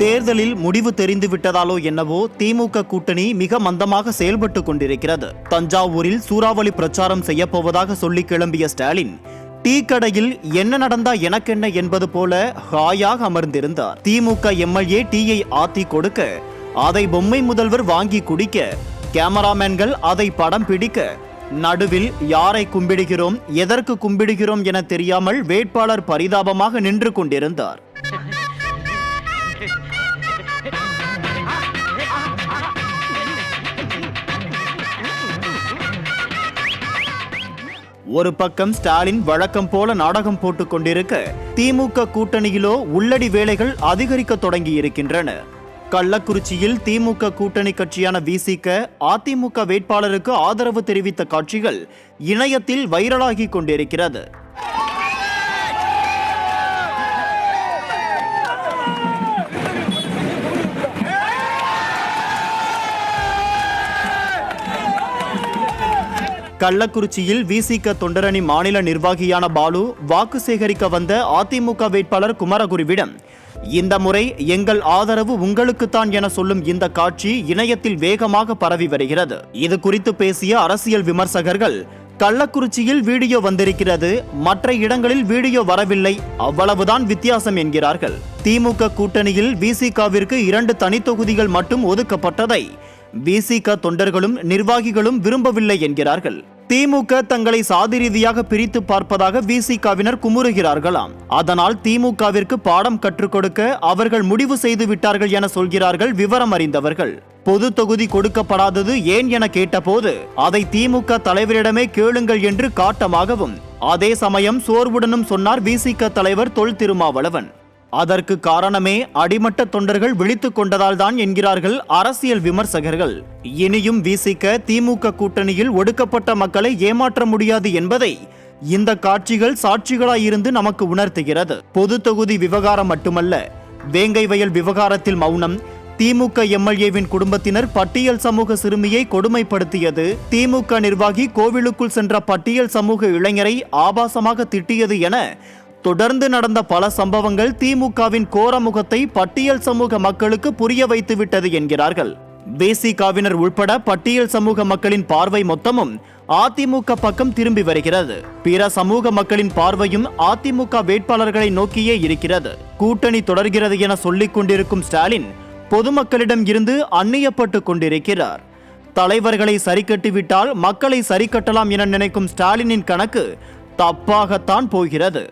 தேர்தலில் முடிவு தெரிந்துவிட்டதாலோ என்னவோ திமுக கூட்டணி மிக மந்தமாக செயல்பட்டு கொண்டிருக்கிறது. தஞ்சாவூரில் சூறாவளி பிரச்சாரம் செய்யப்போவதாக சொல்லி கிளம்பிய ஸ்டாலின் டீ கடையில் என்ன நடந்தா எனக்கென்ன என்பது போல ஹாயாக அமர்ந்திருந்தார். திமுக எம்எல்ஏ டீயை ஆத்தி கொடுக்க, அதை பொம்மை முதல்வர் வாங்கி குடிக்க, கேமராமேன்கள் அதை படம் பிடிக்க, நடுவில் யாரை கும்பிடுகிறோம், எதற்கு கும்பிடுகிறோம் என தெரியாமல் வேட்பாளர் பரிதாபமாக நின்று கொண்டிருந்தார். ஒரு பக்கம் ஸ்டாலின் வழக்கம் போல நாடகம் போட்டுக் கொண்டிருக்க, திமுக கூட்டணியிலோ உள்ளடி வேலைகள் அதிகரிக்க தொடங்கி இருக்கின்றன. கள்ளக்குறிச்சியில் திமுக கூட்டணி கட்சியான விசிக அதிமுக வேட்பாளருக்கு ஆதரவு தெரிவித்த காட்சிகள் இணையத்தில் வைரலாகி கொண்டிருக்கிறது. கள்ளக்குறிச்சியில் விசிக தொண்டரணி மாநில நிர்வாகியான பாலு வாக்கு சேகரிக்க வந்த அதிமுக வேட்பாளர் குமரகுருவிடம் இந்த முறை எங்கள் ஆதரவு உங்களுக்குத்தான் என சொல்லும் இந்த காட்சி இணையத்தில் வேகமாக பரவி வருகிறது. இது குறித்து பேசிய அரசியல் விமர்சகர்கள், கள்ளக்குறிச்சியில் வீடியோ வந்திருக்கிறது, மற்ற இடங்களில் வீடியோ வரவில்லை, அவ்வளவுதான் வித்தியாசம் என்கிறார்கள். திமுக கூட்டணியில் விசிகவிற்கு 2 தனித்தொகுதிகள் மட்டும் ஒதுக்கப்பட்டதை விசிக தொண்டர்களும் நிர்வாகிகளும் விரும்பவில்லை என்கிறார்கள். திமுக தங்களை சாதி ரீதியாக பிரித்து பார்ப்பதாக விசிகவினர் குமுறுகிறார்களாம். அதனால் திமுகவிற்கு பாடம் கற்றுக் கொடுக்க அவர்கள் முடிவு செய்து விட்டார்கள் என சொல்கிறார்கள் விவரம் அறிந்தவர்கள். பொது தொகுதி கொடுக்கப்படாதது ஏன் என கேட்டபோது அதை திமுக தலைவரிடமே கேளுங்கள் என்று காட்டமாகவும், அதே சமயம் சோர்வுடனும் சொன்னார் விசிக தலைவர் தொல் திருமாவளவன். அதற்கு காரணமே அடிமட்ட தொண்டர்கள் விழித்துக் கொண்டதால் தான் என்கிறார்கள் அரசியல் விமர்சகர்கள். இனியும் விசிக திமுக கூட்டணியில் ஒடுக்கப்பட்ட மக்களை ஏமாற்ற முடியாது என்பதை இந்த காட்சிகள் சாட்சிகளாயிருந்து நமக்கு உணர்த்துகிறது. பொது தொகுதி விவகாரம் மட்டுமல்ல, வேங்கை வயல் விவகாரத்தில் மௌனம், திமுக எம்எல்ஏவின் குடும்பத்தினர் பட்டியல் சமூக சிறுமியை கொடுமைப்படுத்தியது, திமுக நிர்வாகி கோவிலுக்குள் சென்ற பட்டியல் சமூக இளைஞரை ஆபாசமாக திட்டியது என தொடர்ந்து நடந்த பல சம்பவங்கள் திமுகவின் கோரமுகத்தை பட்டியல் சமூக மக்களுக்கு புரிய வைத்துவிட்டது என்கிறார்கள். விசிகவினர் உள்பட பட்டியல் சமூக மக்களின் பார்வை மொத்தமும் அதிமுக பக்கம் திரும்பி வருகிறது. பிற சமூக மக்களின் பார்வையும் அதிமுக வேட்பாளர்களை நோக்கியே இருக்கிறது. கூட்டணி தொடர்கிறது என சொல்லிக் கொண்டிருக்கும் ஸ்டாலின் பொதுமக்களிடம் இருந்து அந்நியப்பட்டு கொண்டிருக்கிறார். தலைவர்களை சரி கட்டிவிட்டால் மக்களை சரி கட்டலாம் என நினைக்கும் ஸ்டாலினின் கணக்கு தப்பாகத்தான் போகிறது.